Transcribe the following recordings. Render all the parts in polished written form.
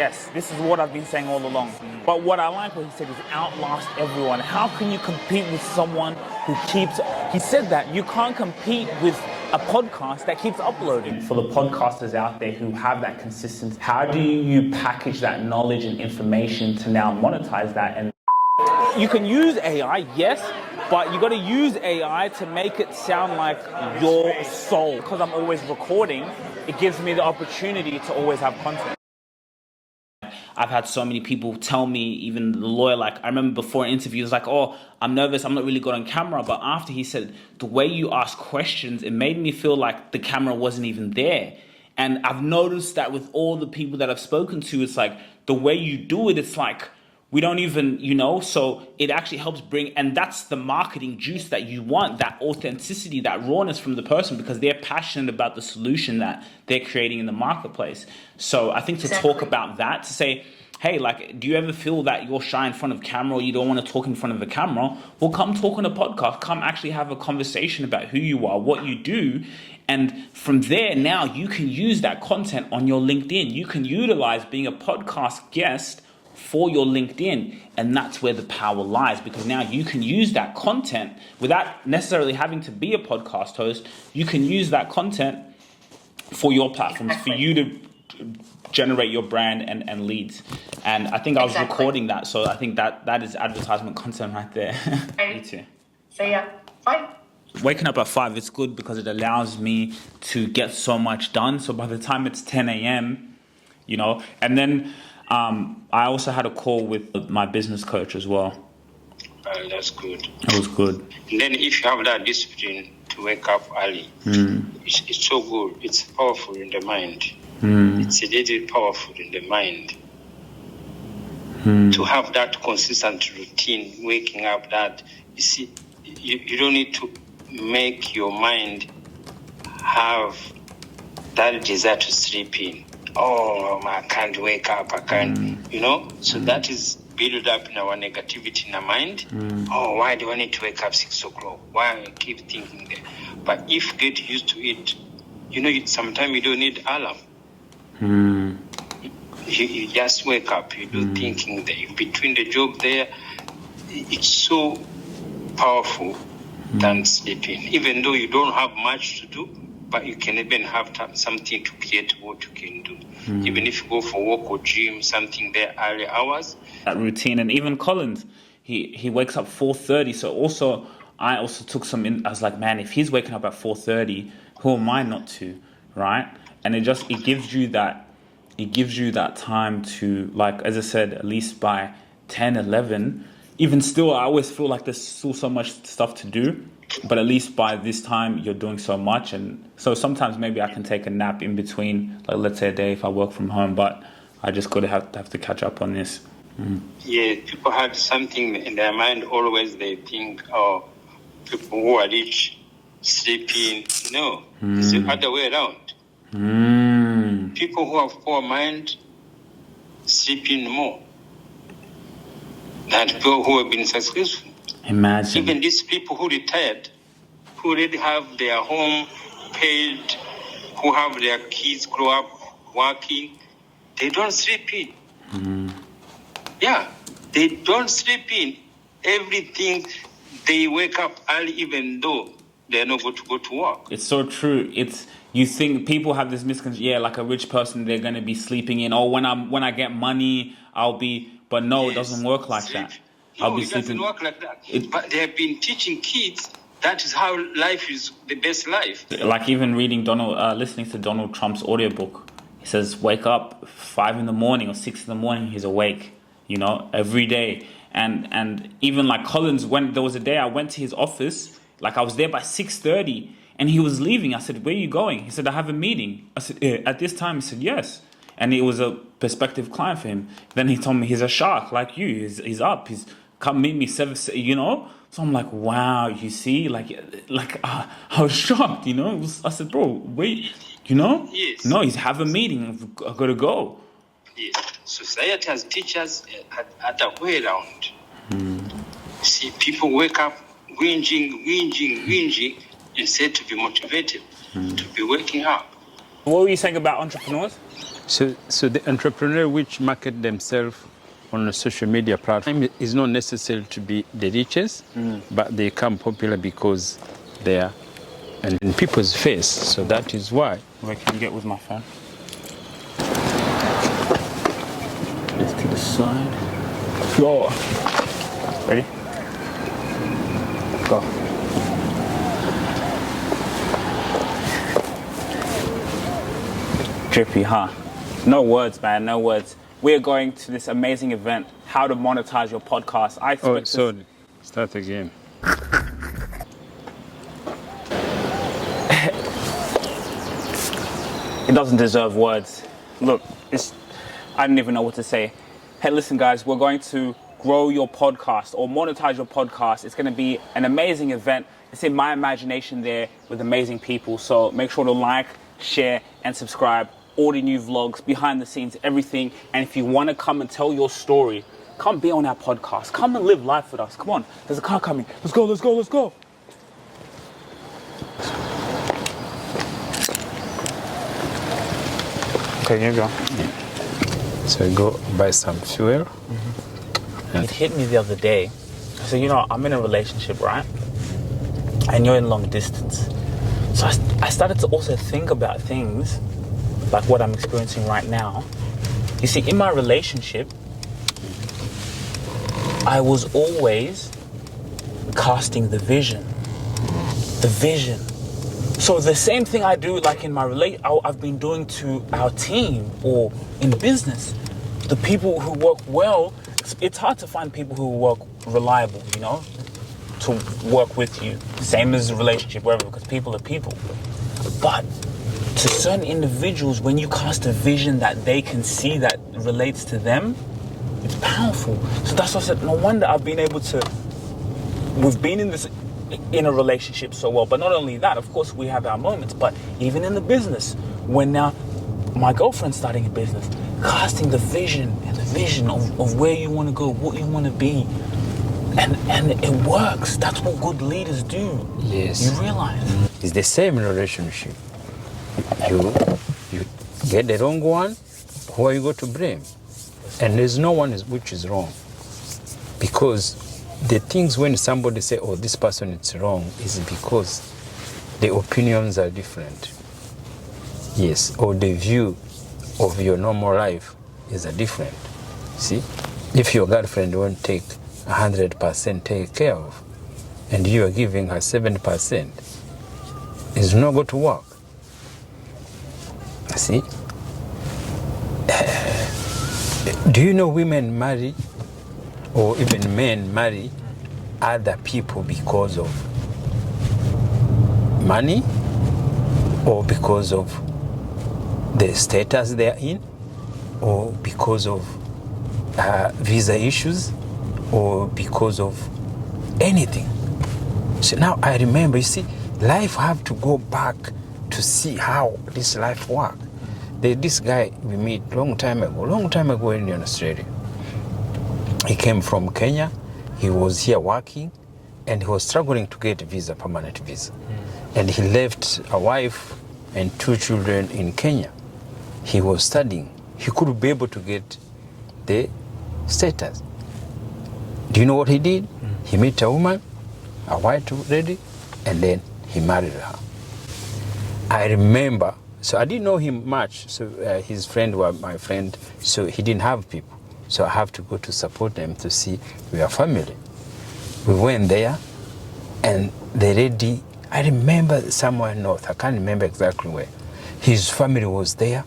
Yes, this is what I've been saying all along. But what I like what he said is outlast everyone. How can you compete with someone who keeps... He said that you can't compete with a podcast that keeps uploading. For the podcasters out there who have that consistency, how do you package that knowledge and information to now monetize that? And you can use AI, yes, but you got to use AI to make it sound like your soul. Because I'm always recording, it gives me the opportunity to always have content. I've had so many people tell me, even the lawyer, like I remember before an interview, he was like, oh, I'm nervous, I'm not really good on camera. But after he said, the way you ask questions, it made me feel like the camera wasn't even there. And I've noticed that with all the people that I've spoken to, it's like the way you do it, it's like, we don't even, so it actually helps bring, and that's the marketing juice that you want, that authenticity, that rawness from the person, because they're passionate about the solution that they're creating in the marketplace. So I think to talk about that, to say, hey, like, do you ever feel that you're shy in front of camera or you don't want to talk in front of a camera? Well, come talk on a podcast, come actually have a conversation about who you are, what you do. And from there, now you can use that content on your LinkedIn. You can utilize being a podcast guest for your LinkedIn, and that's where the power lies, because now you can use that content without necessarily having to be a podcast host. You can use that content for your platforms, for you to generate your brand and leads. And I think I was recording that, so I think that is advertisement content right there. Me too. So yeah, 5. Waking up at 5 is good because it allows me to get so much done. So by the time it's 10 a.m., and then I also had a call with my business coach as well. That's good. It was good. And then if you have that discipline to wake up early, it's so good. It's powerful in the mind. It's a little powerful in the mind. To have that consistent routine, waking up, that, you see, you don't need to make your mind have that desire to sleep in. Oh, I can't wake up, I can't, So that is built up in our negativity in our mind. Oh, why do I need to wake up 6 o'clock? Why I keep thinking that? But if you get used to it, sometimes you don't need alarm. You just wake up, you do thinking there. Between the job there, it's so powerful than sleeping. Even though you don't have much to do, but you can even have something to create what you can do. Even if you go for walk or gym, something there early hours. That routine, and even Collins, he wakes up 4:30. So I also took I was like, man, if he's waking up at 4:30, who am I not to, right? And it gives you that time to, like, as I said, at least by 10, 11, even still, I always feel like there's still so much stuff to do. But at least by this time, you're doing so much. And so sometimes maybe I can take a nap in between, like let's say a day if I work from home. But I just got to have to catch up on this. Yeah, people have something in their mind always. They think, oh, people who are rich sleeping. No, it's the other way around. People who have poor mind sleeping more than people who have been successful. Imagine. Even these people who retired, who already have their home paid, who have their kids grow up working, they don't sleep in. Yeah, they don't sleep in. Everything, they wake up early even though they're not going to go to work. It's so true. You think people have this misconception, like a rich person, they're going to be sleeping in. Oh, when I get money, I'll be... But no, It doesn't work like that. No, it doesn't work like that. But they have been teaching kids that is how life is the best life. Like even listening to Donald Trump's audiobook, he says, wake up 5 in the morning or 6 in the morning, he's awake, every day. And even like Collins, when there was a day I went to his office, like I was there by 6:30 and he was leaving. I said, where are you going? He said, I have a meeting. I said, at this time? He said, yes. And it was a prospective client for him. Then he told me he's a shark like you. He's up. He's come meet me 7, So I'm like, wow, you see, I was shocked, I said, bro, wait, Yes. No, he's have a meeting. I've got to go. Yes. Society has teachers at the way around. See, people wake up whinging, instead to be motivated, to be waking up. What were you saying about entrepreneurs? So the entrepreneur which market themselves on a social media platform is not necessary to be the richest, but they become popular because they are in people's face. So that is why. Wait, can you get with my phone? Just to the side. Go. Ready? Go. Drippy, huh? No words, man, no words. We're going to this amazing event, how to monetize your podcast. I expect sorry. Start again. It doesn't deserve words. Look, I don't even know what to say. Hey, listen, guys, we're going to grow your podcast or monetize your podcast. It's going to be an amazing event. It's in my imagination there with amazing people. So make sure to like, share, and subscribe. All the new vlogs, behind the scenes, everything. And if you want to come and tell your story, come be on our podcast. Come and live life with us. Come on, there's a car coming. Let's go, let's go, let's go. Okay, here you go. So go buy some fuel. It hit me the other day. So, I'm in a relationship, right? And you're in long distance. So I started to also think about things like what I'm experiencing right now. You see, in my relationship, I was always casting the vision. The vision. So the same thing I do like in my I've been doing to our team or in business. The people who work well, it's hard to find people who work reliable, to work with you. Same as a relationship, wherever, because people are people. But to certain individuals, when you cast a vision that they can see that relates to them, it's powerful. So that's why I said, no wonder we've been in a relationship so well. But not only that, of course, we have our moments, but even in the business, when now my girlfriend's starting a business, casting the vision of where you want to go, what you want to be. And it works. That's what good leaders do. Yes. You realize? It's the same relationship. You get the wrong one, who are you going to blame? And there's no one which is wrong. Because the things when somebody say, oh, this person is wrong, is because the opinions are different. Yes, or the view of your normal life is different. See, if your girlfriend won't take 100% take care of, and you are giving her 70%, it's not going to work. See? Do you know women marry, or even men marry other people because of money, or because of the status they are in, or because of visa issues, or because of anything? So now I remember, you see, life have to go back to see how this life works. This guy we meet long time ago in Australia. He came from Kenya. He was here working, and he was struggling to get a visa, permanent visa. And he left a wife and 2 children in Kenya. He was studying. He could be able to get the status. Do you know what he did? He met a woman, a white lady, and then he married her. I remember, so I didn't know him much, so his friend was my friend, so he didn't have people. So I have to go to support them to see we are family. We went there, and the lady, I remember somewhere north, I can't remember exactly where. His family was there.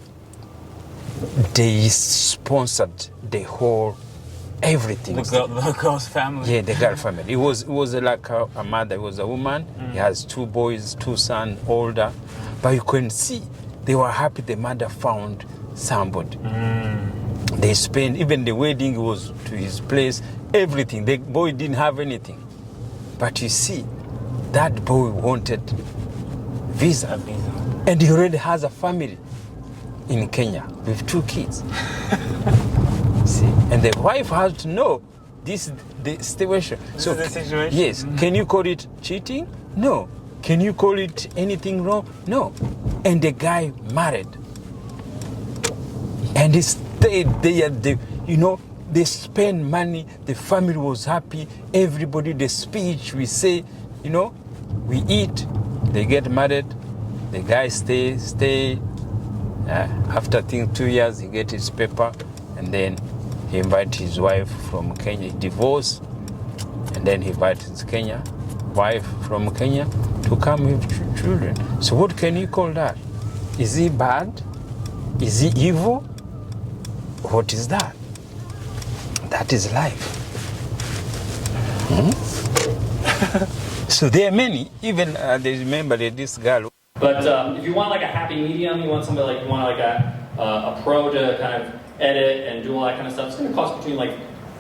They sponsored the whole everything. The girl's family. Yeah, the girl family. It was like a mother. It was a woman. He has 2 boys, 2 sons, older. But you can see they were happy the mother found somebody. They spent, even the wedding was to his place, everything. The boy didn't have anything. But you see, that boy wanted visa. And he already has a family in Kenya with 2 kids. See, and the wife has to know this is the situation. This is the situation? Yes. Can you call it cheating? No. Can you call it anything wrong? No. And the guy married. They stayed there. They spent money. The family was happy. Everybody, the speech we say, we eat. They get married. The guy stay. After 2 years, he get his paper, and then he invite his wife from Kenya, divorce, and then he invite his wife from Kenya to come with children. So what can you call that? Is he bad? Is he evil? What is that? That is life. So there are many. Even they remember this girl. But if you want like a happy medium, you want somebody like a pro to kind of edit and do all that kind of stuff, it's going to cost between like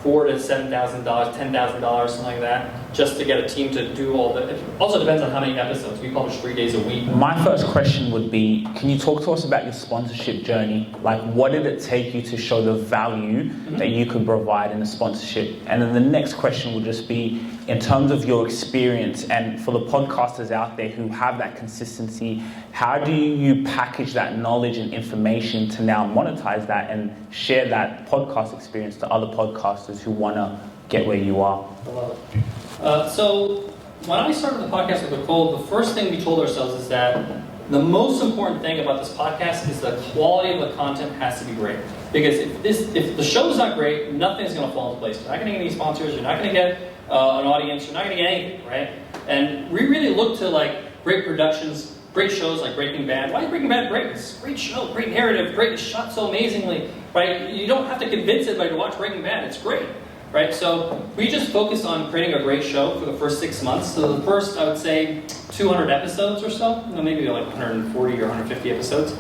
$4,000 to $7,000, $10,000, something like that, just to get a team to do all that. It also depends on how many episodes. We publish 3 days a week. My first question would be, can you talk to us about your sponsorship journey? Like, what did it take you to show the value that you could provide in a sponsorship? And then the next question would just be, in terms of your experience, and for the podcasters out there who have that consistency, how do you package that knowledge and information to now monetize that and share that podcast experience to other podcasters who want to get where you are? I love it. So when I started the podcast with Nicole, the first thing we told ourselves is that the most important thing about this podcast is the quality of the content has to be great. Because if the show is not great, nothing's going to fall into place. You're not going to get any sponsors. You're not going to get an audience. You're not going to get anything, right? And we really look to like great productions, great shows like Breaking Bad. Why is Breaking Bad great? It's a great show, great narrative, great, shot so amazingly, right? You don't have to convince anybody to watch Breaking Bad. It's great, right? So we just focused on creating a great show for the first 6 months. So the first, I would say, 200 episodes or so, maybe like 140 or 150 episodes.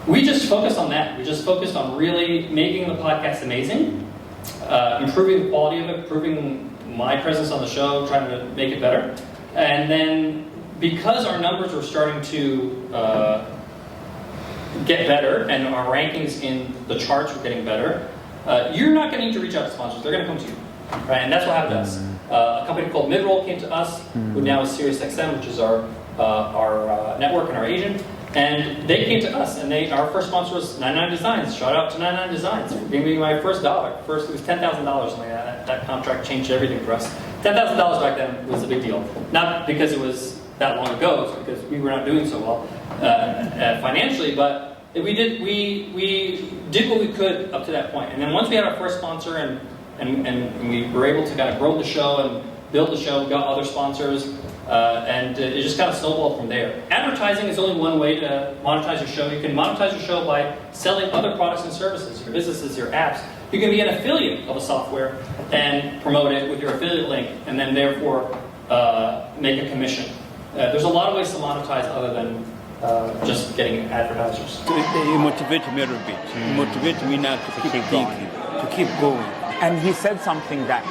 We just focused on that. We just focused on really making the podcast amazing, improving the quality of it, improving my presence on the show, trying to make it better. And then because our numbers were starting to get better and our rankings in the charts were getting better, you're not going to need to reach out to sponsors. They're going to come to you. Right? And that's what happened to us. A company called Midroll came to us, who now is SiriusXM, which is our network and our agent. And they came to us, and our first sponsor was 99 Designs. Shout out to 99 Designs for giving me my first dollar. First, it was $10,000, something like that. That contract changed everything for us. $10,000 back then was a big deal. Not because it was that long ago, it's because we were not doing so well financially, but we did what we could up to that point. And then once we had our first sponsor and we were able to kind of grow the show and build the show, we got other sponsors, and it just kind of snowballed from there. Advertising is only one way to monetize your show. You can monetize your show by selling other products and services, your businesses, your apps. You can be an affiliate of a software and promote it with your affiliate link, and then therefore make a commission. There's a lot of ways to monetize other than just getting advertisers. You motivate me a little bit. You motivate me now to keep thinking, to keep going. And he said something that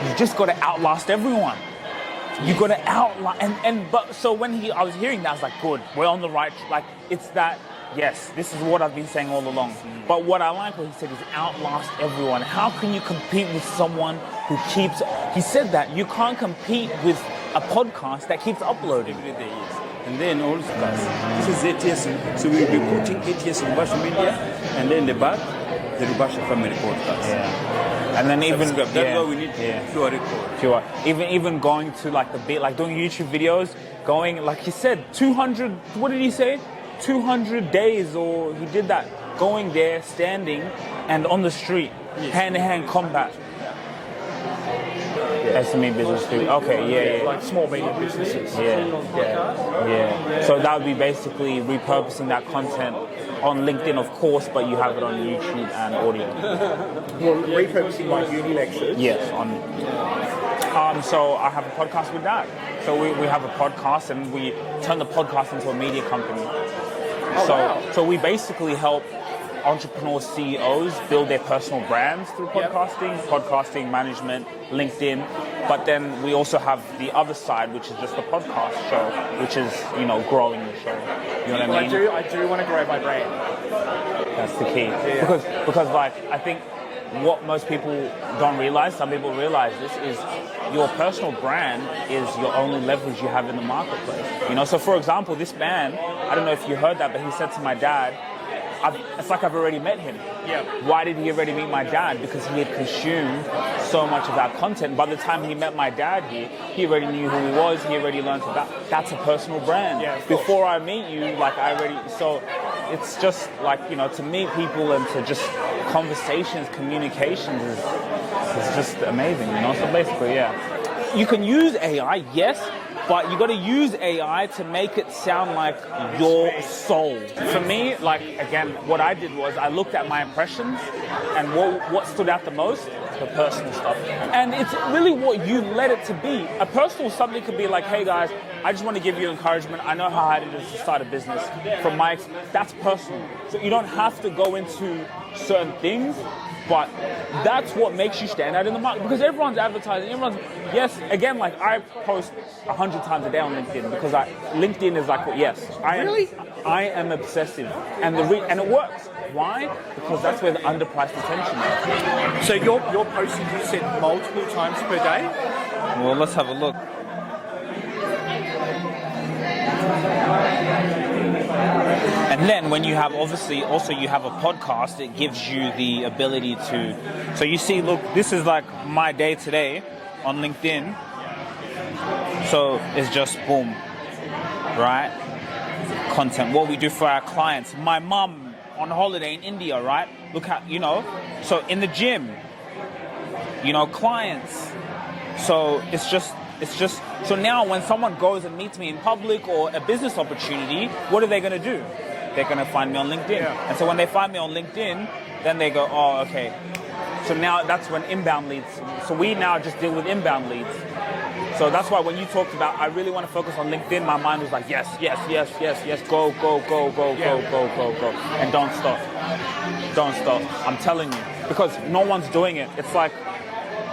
you just got to outlast everyone. You got to outlast, but so when I was hearing that, I was like, good, we're on the right, like, it's that, yes, this is what I've been saying all along. But what I like what he said is outlast everyone. How can you compete with someone who he said that you can't compete with a podcast that keeps uploading. Every day, yes. And then also, this is ATS, so we'll be putting ATS Rubasha Media, and then the back, the Rubasha Family Podcast. Yeah. And then even that's why we need pure record. Pure. Even going to like the bit, like doing YouTube videos, going like he said, 200. What did he say? 200 days, or he did that. Going there, standing, and on the street, hand-to-hand combat. SME business too. Okay, yeah. Like small medium businesses. Yeah. So that would be basically repurposing that content on LinkedIn, of course, but you have it on YouTube and audio. Well, repurposing like uni lectures. Yes. So I have a podcast with that. So we have a podcast, and we turn the podcast into a media company. So we basically help entrepreneurs, CEOs build their personal brands through podcasting management, LinkedIn. But then we also have the other side, which is just the podcast show, which is, growing the show. You know what I mean? I do want to grow my brand. That's the key. Yeah. Because like, I think what most people don't realize, some people realize this, is your personal brand is your only leverage you have in the marketplace. So for example, this band, I don't know if you heard that, but he said to my dad, it's like I've already met him. Yeah. Why did he already meet my dad? Because he had consumed so much of our content. By the time he met my dad here, he already knew who he was. He already learned about. That's a personal brand. Yeah, of course. Before I meet you, like I already. So it's just like, you know, to meet people and to just conversations, communications is just amazing. You know. So basically, yeah, you can use AI, yes. But you got to use AI to make it sound like your soul. For me, like, again, what I did was I looked at my impressions and what stood out the most, the personal stuff. And it's really what you let it to be. A personal something could be like, hey guys, I just want to give you encouragement. I know how hard it is to start a business. From my experience, that's personal. So you don't have to go into certain things. But that's what makes you stand out in the market, because everyone's advertising. Yes, again, like I post 100 times a day on LinkedIn because LinkedIn is like, I am obsessive, and and it works. Why? Because that's where the underpriced attention is. So you're posting, you said, multiple times per day? Well, let's have a look. And then when you have, obviously, also you have a podcast, it gives you the ability to, so you see, look, this is like my day today on LinkedIn. So it's just boom, right? Content, what we do for our clients. My mum on holiday in India, right? Look how, you know, so in the gym, you know, clients. So it's just, so now when someone goes and meets me in public or a business opportunity, what are they going to do? They're going to find me on LinkedIn. Yeah. And so when they find me on LinkedIn, then they go, oh, okay. So now that's when inbound leads. So we now just deal with inbound leads. So that's why when you talked about, I really want to focus on LinkedIn, my mind was like, yes, go. And don't stop. I'm telling you. Because no one's doing it. It's like,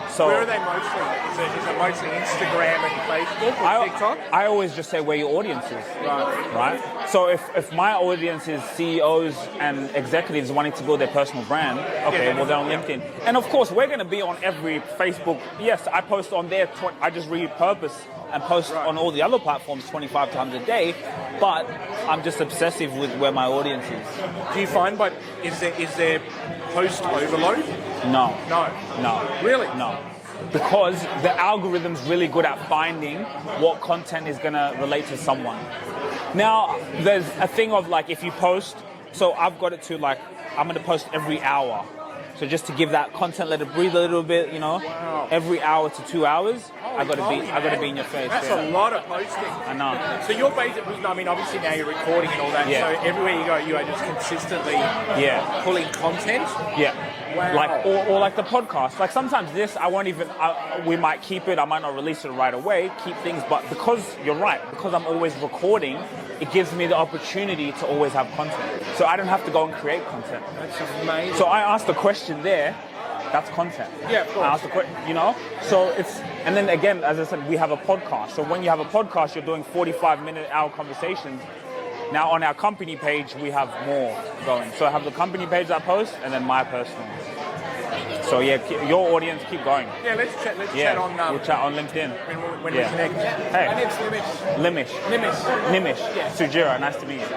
so. Where are they mostly? Is it mostly Instagram and Facebook or TikTok? I always just say where your audience is. Right? So if my audience is CEOs and executives wanting to build their personal brand, okay, well, they're on LinkedIn. And of course, we're going to be on every Facebook. Yes, I post on there. I just repurpose and post on all the other platforms 25 times a day, but I'm just obsessive with where my audience is. Do you find, but is there post overload? No. Really? No. Because the algorithm's really good at finding what content is going to relate to someone. Now, there's a thing of like, if you post, so I've got it to like, I'm going to post every hour. So just to give that content, let it breathe a little bit, you know. Wow. Every hour to 2 hours, I got to be in your face. That's a lot of posting. I know. So you're basically, I mean, obviously now you're recording and all that. Yeah. So everywhere you go, you are just consistently pulling content. Yeah. Wow. Like or like the podcast. Like sometimes this, I won't even. We might keep it. I might not release it right away. Keep things, but because you're right, because I'm always recording, it gives me the opportunity to always have content. So I don't have to go and create content. That's amazing. So I asked a question there. That's content. Yeah, of course. I asked a question, you know. So it's, and then again, as I said, we have a podcast. So when you have a podcast, you're doing 45-minute hour conversations. Now on our company page, we have more going. So I have the company page that I post, and then my personal. So yeah, your audience, keep going. Yeah, let's chat on. We'll chat on LinkedIn. When we connect. Hey. My name's Nimish. Nimish. Yeah. Sugira, nice to meet you.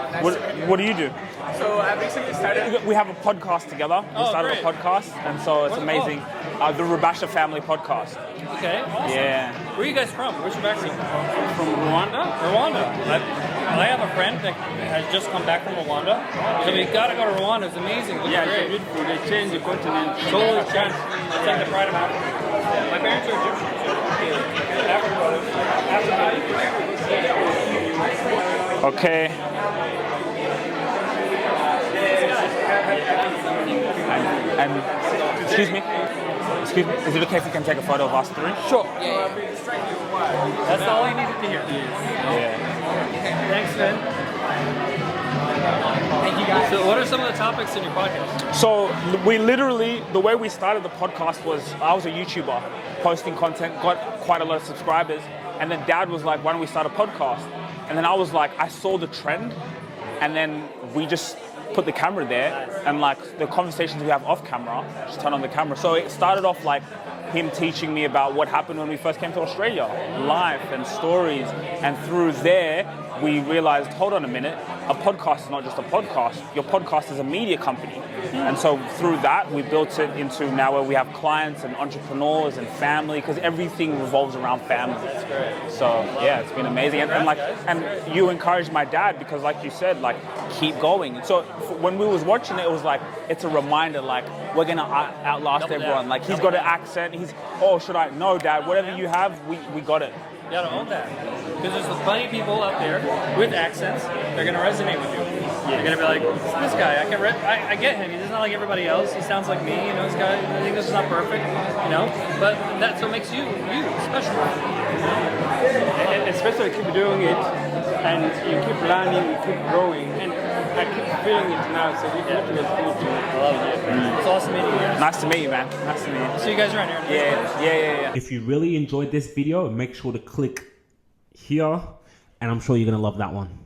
What do you do? So I recently started. We have a podcast together. We started a podcast, and so it's amazing. The Rubasha Family Podcast. Okay, awesome. Yeah. Where are you guys from? Where's your background? From Rwanda? I have a friend that has just come back from Rwanda. So we gotta go to Rwanda. It's amazing. It's great. It's beautiful. They changed the continent. Totally changed. It's like the pride of Africa. My parents are Egyptian. Okay. And excuse me, is it okay if we can take a photo of us three? Sure. Yeah. That's all I needed to hear. Yeah. Thanks, Ben. Thank you, guys. So what are some of the topics in your podcast? So we literally, the way we started the podcast was, I was a YouTuber posting content, got quite a lot of subscribers, and then Dad was like, why don't we start a podcast? And then I was like, I saw the trend, and then we just put the camera there, and like the conversations we have off camera, just turn on the camera. So it started off like him teaching me about what happened when we first came to Australia, life and stories, and through there we realized, hold on a minute, a podcast is not just a podcast. Your podcast is a media company. And so through that, we built it into now where we have clients and entrepreneurs and family, because everything revolves around family. That's great. So yeah, it's been amazing. And you encouraged my dad because, like you said, like, keep going. So when we was watching it, it was like, it's a reminder, like, we're gonna outlast everyone. Like, he's got an accent. Should I? No, Dad. Whatever you have, we got it. You gotta own that. Because there's plenty of people out there with accents, they're gonna resonate with you. You're gonna be like, this guy, I get him. He's not like everybody else. He sounds like me, you know, this guy, I think this is not perfect, you know? But that's what makes you special. And especially keep doing it, and you keep learning, you keep growing, and I keep feeling it now, so it was good. I love it. It's awesome meeting you guys. Nice to meet you, man. Nice to meet you. See you guys around here. Yeah. If you really enjoyed this video, make sure to click here, and I'm sure you're gonna love that one.